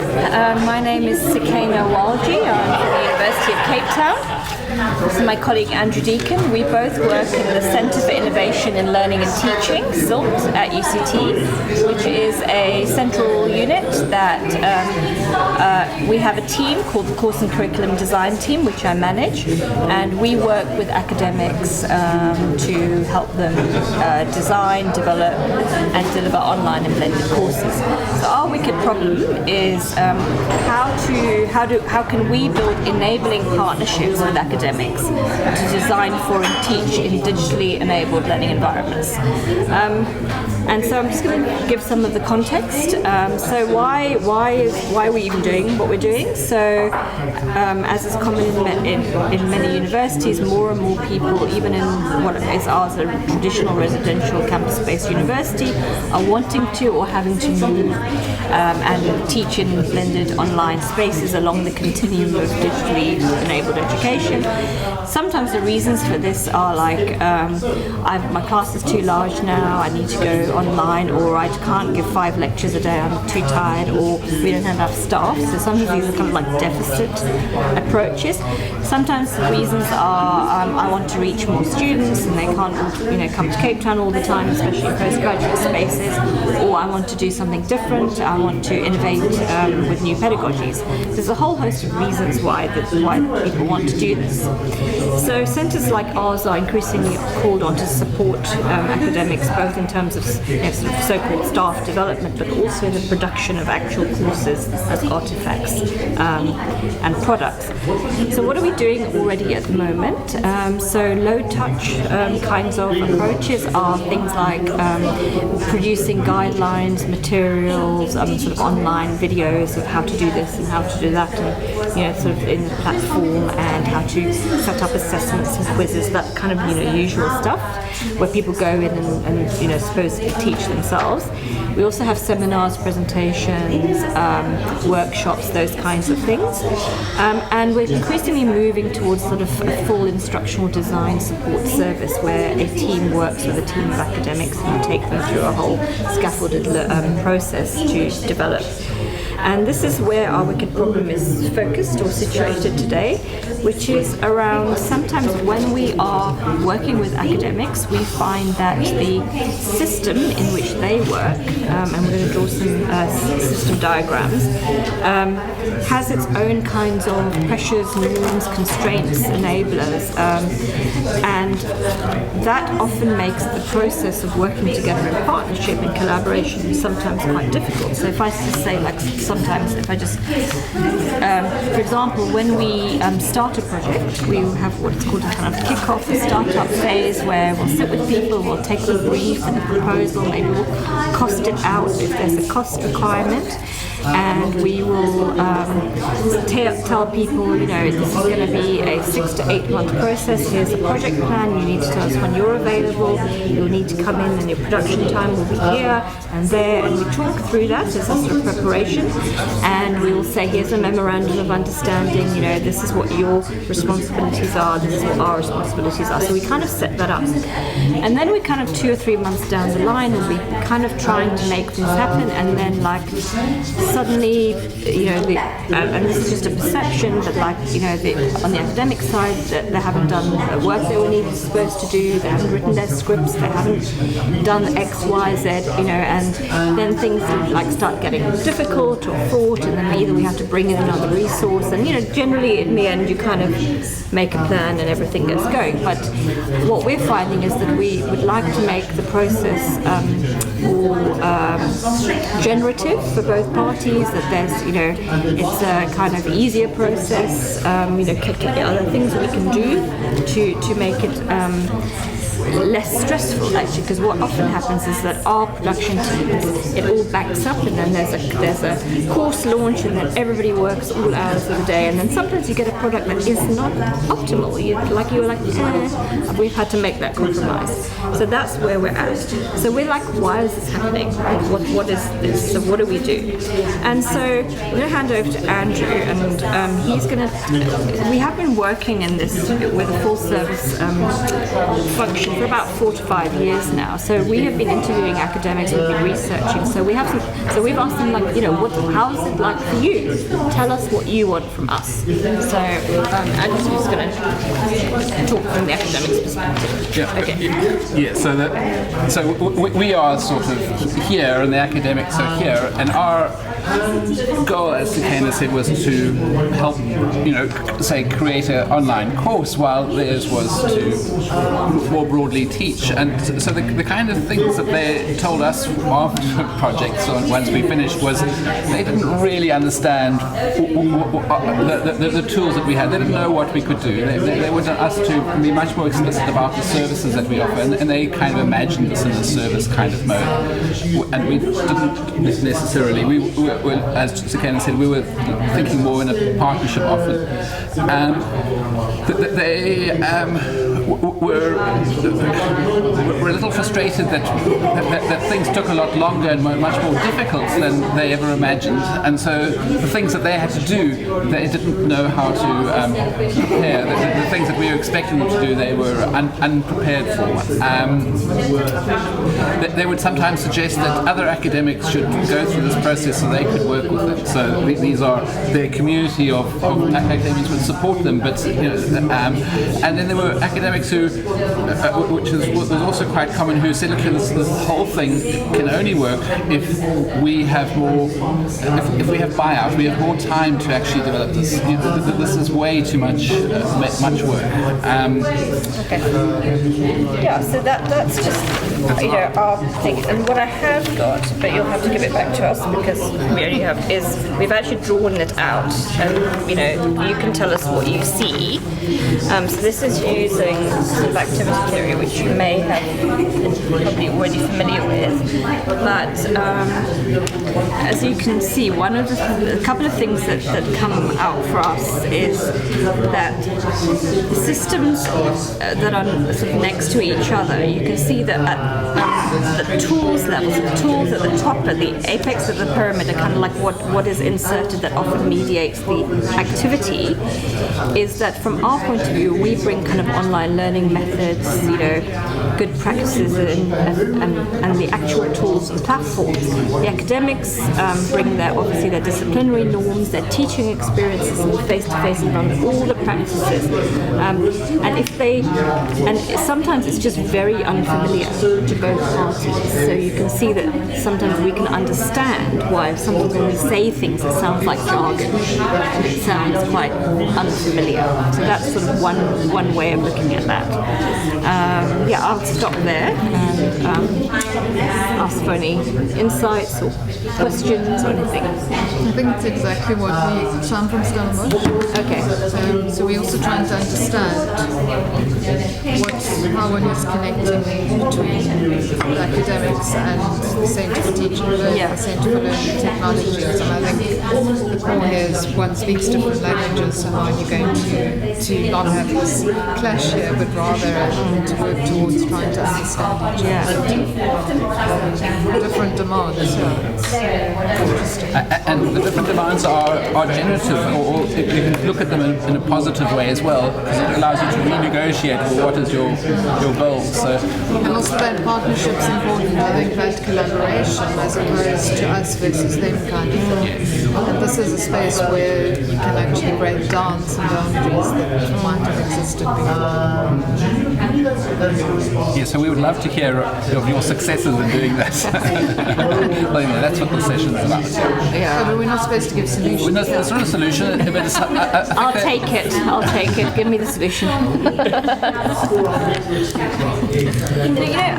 everyone. My name is Sukaina Walji. I'm from the University of Cape Town. This is my colleague Andrew Deacon. We both work in the Centre for Innovation in Learning and Teaching, CILT, at UCT, which is a central unit that we have a team called the Course and Curriculum Design Team, which I manage, and we work with academics to help them design, develop, and deliver online and blended courses. So our wicked problem is how can we build enabling partnerships with academics to design for and teach in digitally enabled learning environments. And so I'm just going to give some of the context. So why are we even doing what we're doing? So as is common in many universities, more and more people, even in what is ours, a traditional residential campus-based university, are wanting to or having to move and teach in blended online spaces along the continuum of digitally enabled education. Sometimes the reasons for this are like, my class is too large now, I need to go online, or I can't give 5 lectures a day, I'm too tired, or we don't have enough staff. So sometimes these are kind of like deficit approaches. Sometimes the reasons are I want to reach more students and they can't come to Cape Town all the time, especially in postgraduate spaces, or I want to do something different, I want to innovate with new pedagogies. There's a whole host of reasons why people want to do this. So centres like ours are increasingly called on to support academics, both in terms of sort of so-called staff development, but also the production of actual courses as artefacts and products. So what are we doing already at the moment? So low-touch kinds of approaches are things like producing guidelines, materials, sort of online videos of how to do this and how to do that, and sort of in the platform, and how to set up assessments and quizzes, that kind of usual stuff where people go in and supposedly teach themselves. We also have seminars, presentations, workshops, those kinds of things, and we're increasingly moving towards sort of a full instructional design support service where a team works with a team of academics and take them through a whole scaffolded process to develop. And this is where our wicked problem is focused or situated today, which is around sometimes when we are working with academics, we find that the system in which they work, and we're going to draw some system diagrams, has its own kinds of pressures, norms, constraints, enablers, and that often makes the process of working together in partnership and collaboration sometimes quite difficult. So if I just say, like, sometimes if I just, for example, when we start a project, we have what's called a kind of kick-off, a start-up phase, where we'll sit with people, we'll take the brief and the proposal, maybe we'll cost it out if there's a cost requirement, and we will tell people, this is going to be a 6 to 8 month process, here's a project plan, you need to tell us when you're available, you'll need to come in and your production time will be here and there, and we talk through that as a sort of preparation, and we will say, here's a memorandum of understanding, this is what your responsibilities are, this is what our responsibilities are. So we kind of set that up. And then we kind of 2 or 3 months down the line, we'll be kind of trying to make things happen, and then suddenly, and this is just a perception, but on the academic side, that they haven't done the work they were supposed to do, they haven't written their scripts, they haven't done X, Y, Z, and then things start getting difficult or fraught, and then either we have to bring in another resource, and generally in the end you kind of make a plan and everything gets going. But what we're finding is that we would like to make the process more generative for both parties, that there's, it's a kind of easier process, other things that we can do to make it less stressful, actually, because what often happens is that our production teams, it all backs up, and then there's a course launch, and then everybody works all hours of the day, and then sometimes you get a product that is not optimal. We've had to make that compromise. So that's where we're at. So we're like, why is this happening? What is this? So what do we do? And so I'm going to hand over to Andrew, and he's going to. We have been working in this with a full service function organization for about 4 to 5 years now. So we have been interviewing academics, we've been researching. So we've asked them, like, how is it like for you? Tell us what you want from us. So Andrew's just going to talk from the academics perspective. Yeah. Okay. Yeah. So we are sort of here, and the academics are here, and our goal, as Sukaina said, was to help, say, create an online course, while theirs was to more broadly teach. And so the kind of things that they told us after projects, once we finished, was they didn't really understand the tools that we had. They didn't know what we could do. They wanted us to be much more explicit about the services that we offer, and they kind of imagined this in a service kind of mode. And we didn't necessarily. We were, as Sukaina said, we were thinking more in a partnership often. They were a little frustrated that things took a lot longer and were much more difficult than they ever imagined, and so the things that they had to do, they didn't know how to prepare. The things that we were expecting them to do, they were unprepared for. They would sometimes suggest that other academics should go through this process so they could work with them. So these are their community of academics would support them, but and then there were academics who, which was also quite common, who said, look, this whole thing can only work if we have more, if we have buyout, we have more time to actually develop this. This is way too much work. Okay. Yeah, so that's just our thing. And what I have got, but you'll have to give it back to us because we only have, is we've actually drawn it out, and you can tell us what you see. So this is using sort of activity theory, which you may have probably already familiar with, but as you can see, a couple of things that come out for us is that the systems that are sort of next to each other, you can see that at the tools levels, the tools at the top, at the apex of the pyramid, are kind of like what is inserted that often mediates the activity, is that from our point of view, we bring kind of online learning methods, good practices and the actual tools and platforms. The academics bring obviously their disciplinary norms, their teaching experiences in the face-to-face environment, all the practices. And sometimes it's just very unfamiliar to both parties. So you can see that sometimes we can understand why sometimes when we say things it sounds like jargon, it sounds quite unfamiliar. So that's sort of one way of looking at that. I'll stop there and ask for any insights or questions or anything. I think it's exactly what so I'm from Stellenbosch. Okay. So we're also trying to understand how one is connecting between the academics and the Centre for Teaching and Learning, the Centre for Learning Technologies. And I think the core here is one speaks different languages, so how are you going to not have this clash here, but rather to work towards trying to understand each other. Different demands. And the different demands are generative, or you can look at them in a positive way as well, because it allows you to renegotiate what is your goal. So, and also that partnership's important. I think that collaboration as opposed to us versus them kind of thing. And this is a space where you can actually break down some boundaries that might have existed before. Yeah, so we would love to hear of your successes in doing that. Well, that's what the session is about. Yeah, but we're not supposed to give solutions. It's not a solution. But I'll take it. Give me the solution.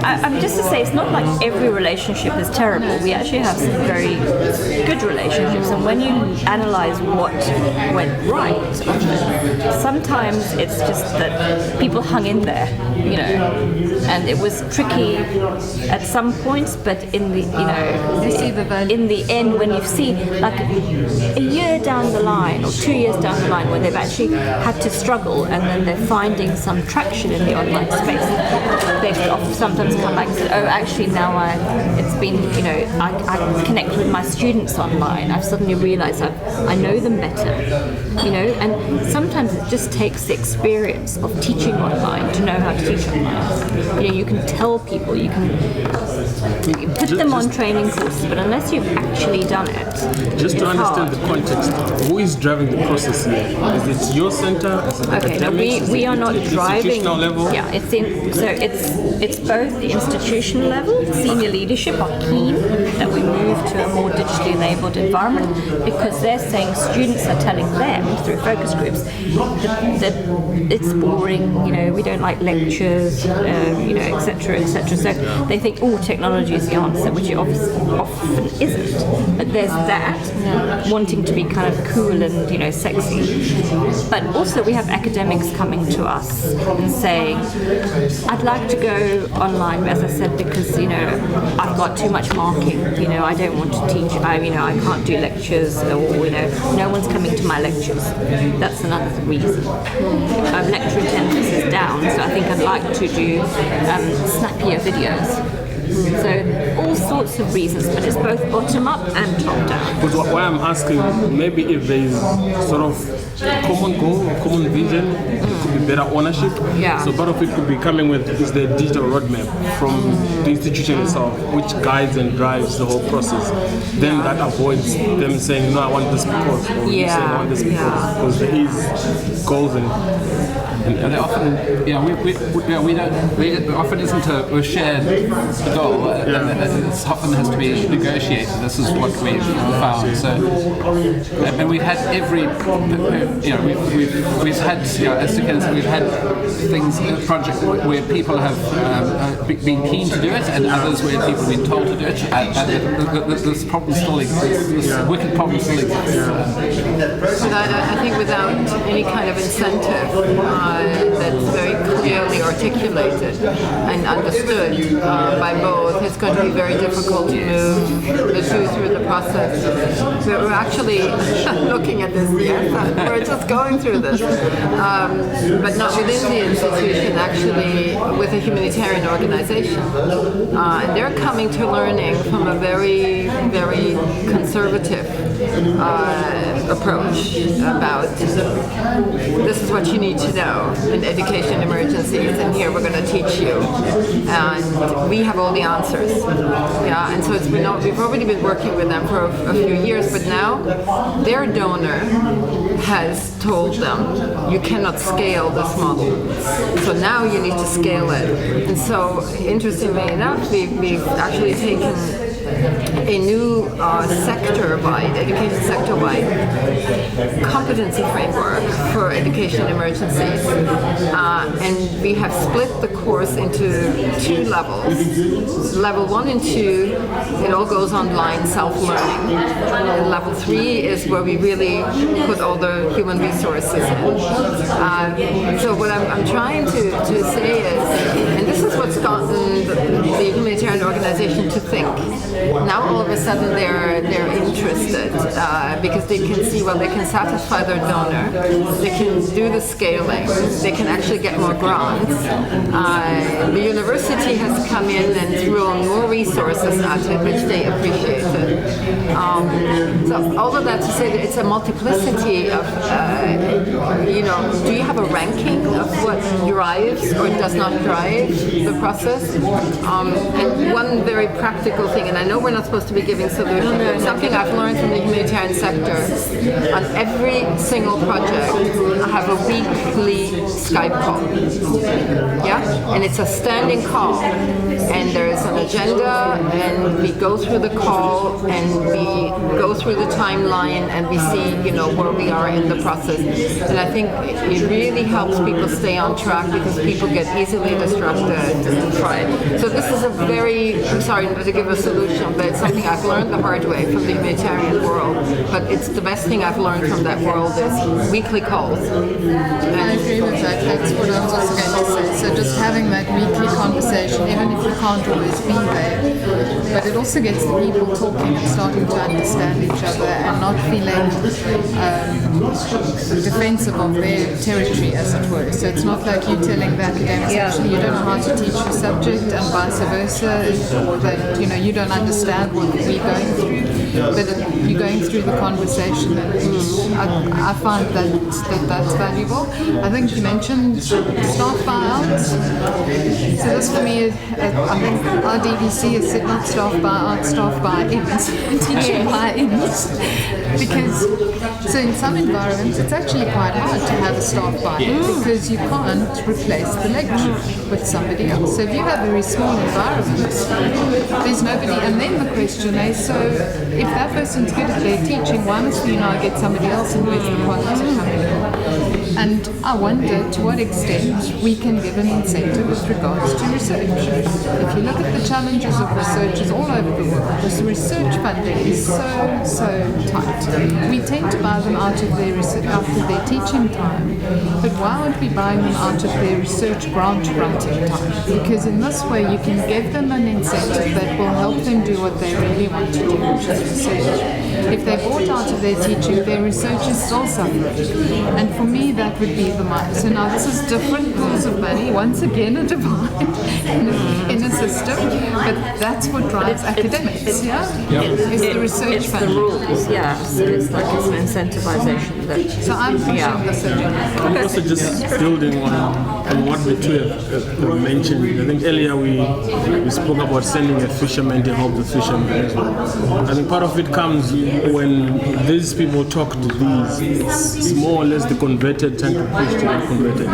I'm just to say, it's not like every relationship is terrible. We actually have some very good relationships, and when you analyze what went right, sometimes it's just that people hung in there, and it was tricky at some points, but in the in the end, when you've seen like a year down the line or 2 years down the line, when they've actually had to struggle and then they're finding some traction in the online space, they've sometimes come back and said, oh, actually now it's been, I connect with my students online. I've suddenly realised I know them better, and sometimes it just takes the experience of teaching online to know how to teach online. You can tell people, you can put them on training courses, but unless you've actually done it, just to understand the context, who is driving the process here? Is it your center? Is it academics? We are not driving. Institutional level? Yeah, it's both the institutional level. Senior leadership are keen that we move to a more digitally enabled environment because they're saying students are telling them through focus groups that it's boring. We don't like lectures, etc., etc. So they think, technology is the answer, which it often isn't. But there's that wanting to be kind of cool and sexy. But also we have academics coming to us and saying, I'd like to go online, as I said, because I've got too much marking. I don't want to teach. I can't do lectures, or no one's coming to my lectures. That's another reason. Lecture attendance is down, so I think I'd like to do snappier videos. So all sorts of reasons, but it's both bottom up and top down. But why I'm asking, maybe if there is sort of a common goal, a common vision, it could be better ownership. Yeah. So part of it could be coming with is the digital roadmap from the institution itself, which guides and drives the whole process. Then that avoids them saying, no, I want this because, or you saying, I want this because there is goals and they often, we often isn't a shared goal. It often has to be negotiated. This is what we've found. So, and we've had we've had, as Sukaina said, we've had things, projects where people have been keen to do it, and others where people have been told to do it. This problem still exists. This wicked problem still exists. But I think without any kind of incentive that's very clearly articulated and understood by both, it's going to be very difficult to move the two through the process. So we're actually looking at this, we're just going through this, but not within the institution, actually with a humanitarian organization. And they're coming to learning from a very, very conservative approach about this is what you need to know in education emergencies, and here we're going to teach you, and we have all the answers. And so we've already been working with them for a few years, but now their donor has told them you cannot scale this model, so now you need to scale it. And so interestingly enough, we've actually taken a new sector-wide, education sector-wide competency framework for education emergencies. And we have split the course into two levels. Level 1 and 2, it all goes online, self-learning. And level 3 is where we really put all the human resources in. So what I'm trying to say is, and this is what's gotten the humanitarian organization to think. Now all of a sudden they're interested because they can see, well, they can satisfy their donor, they can do the scaling, they can actually get more grants. The university has come in and thrown more resources at it, which they appreciated. So all of that to say that it's a multiplicity of, do you have a ranking of what drives or does not drive the process? And one very practical thing, and I know we're not supposed to be giving solutions, but something I've learned from the humanitarian sector, on every single project, I have a weekly Skype call. And it's a standing call, and there's an agenda, and we go through the call, and we go through the timeline and we see, where we are in the process. And I think it really helps people stay on track because people get easily distracted. So this is a very, I'm sorry to give a solution, but it's something I've learned the hard way from the humanitarian world. But it's the best thing I've learned from that world is weekly calls. I agree with that. That's what I was also going to say. So just having that weekly conversation, even if you can't always be there, but it also gets the people talking and starting to understand each other and not feeling defensive of their territory, as it were. So it's not like you telling the academics, actually, you don't know how to teach your subject, and vice versa, or that you don't understand what we're going through. But you're going through the conversation, and I find that's valuable. I think you mentioned staff buyouts. So this for me, I think our DVC is not staff buyouts, staff buy-ins, teaching buy-ins. Because so in some environments it's actually quite hard to have a staff buy-in because you can't replace the lecturer with somebody else. So if you have very small environments, there's nobody, and then the question is, so if that person's good at their teaching, why must we now get somebody else and where's the quality coming in? And I wonder to what extent we can give an incentive with regards to research. If you look at the challenges of researchers all over the world, this research funding is so tight. We tend to buy them out of their teaching time, but why aren't we buying them out of their research grant writing time? Because in this way you can give them an incentive that will help them do what they really want to do, which is research. If they're bought out of their teaching, their research is still suffering. And for me, that would be the mind. So now this is different pools of money, once again a divide in a system, but that's what drives academics, It's the research funding. It's the rules, So it's like it's an incentivization that... So I'm pushing this agenda. I'm also just building on what the two have mentioned. I think earlier we spoke about sending a fisherman to help the fishermen as well. I think part of it comes when these people talk to these, it's more or less the converted tend to push to the unconverted.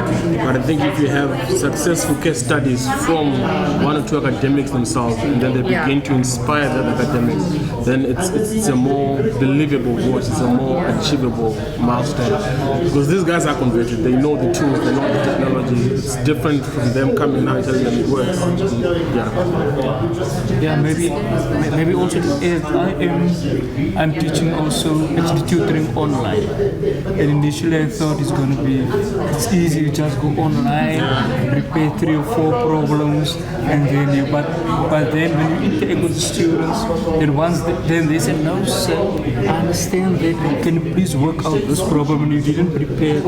But I think if you have successful case studies from one or two academics themselves, and then they begin to inspire the other academics, then it's a more believable voice, it's a more achievable milestone. Because these guys are converted, they know the tools, they know the technology. It's different from them coming now and telling them it works. Maybe also I'm teaching also actually tutoring online, and initially I thought it's easy, you just go online, prepare 3 or 4 problems, and then but then when you interact with the students, then they say, no sir, I understand that, can you please work out this problem and you didn't prepare.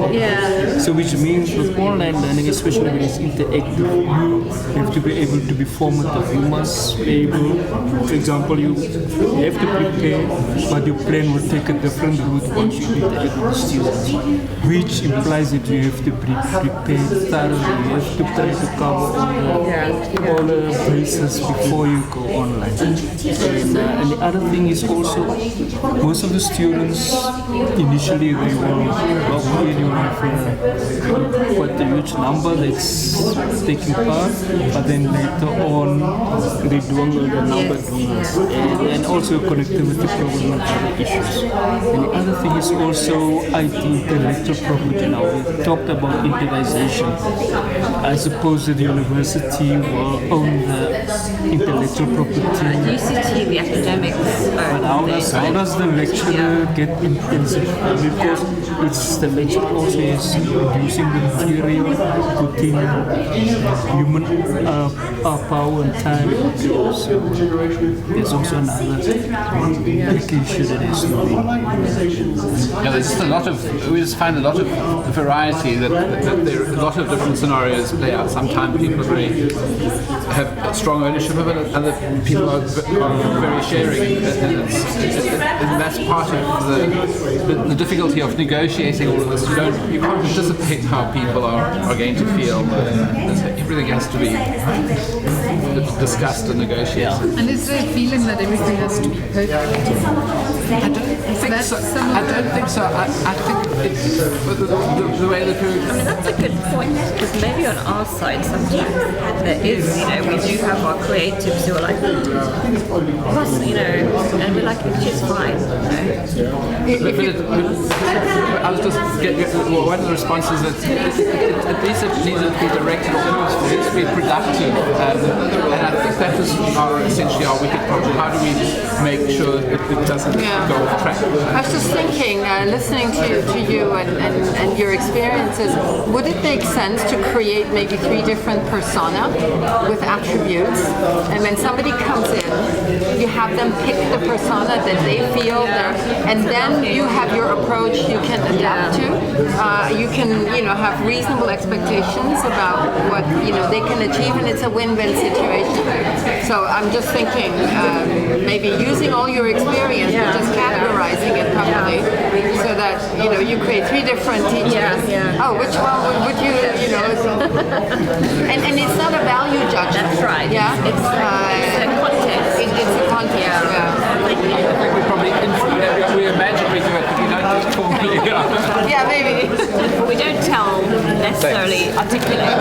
So which means with online learning, especially when it's interactive, you have to be able to be formative. You must be able, for example, you have to prepare, but your plan will take a different route once you interact with the students, which implies that you have to prepare thoroughly, you have to try to cover all the bases before you go online. And the other thing is also, most of the students, initially they will log in, you have quite a huge number that's taking part, but then later on they dwindle the number, and also connectivity problem and other issues. And the other thing is also IT, intellectual property. Now we talked about intellectualization. I suppose that the university will own the intellectual property. UCT, the academics. But how does the lecturer get intensive? Because it's the lecturer also is producing the material, putting human power and time. So there's also another tricky issue that is to be. There's just a lot of, we just find a lot of variety that there are a lot of different scenarios play out. Sometimes people have strong ownership of it, and other people are very sharing, and that's part of the difficulty of negotiating all of this. You can't anticipate how people are going to feel. Everything has to be discussed and negotiated. And is there a feeling that everything has to be perfect? I don't think so. I think it's the way that I mean, that's a good point, because maybe on our side sometimes there is, we do have our creatives who are like, plus, and we're like, which is fine, I was just one of the responses that these need to be directed towards for it to be productive, and I think that is essentially our wicked problem. How do we make sure it doesn't go off track? I was just thinking, listening to you and your experiences, would it make sense to create maybe 3 different persona with attributes, and when somebody comes in, you have them pick the persona that they feel they're, and then you have your approach you can adapt to. You can, have reasonable expectations about what, they can achieve, and it's a win-win situation. So I'm just thinking, maybe using all your experience, but just categorizing it properly, so that, you create 3 different teachers. Oh, which one would you, and it's not a value judgment. That's right. Yeah. It's a context. It's a context. I think we probably we imagine we do it, but we don't just formally. Yeah, maybe. We don't tell necessarily articulate.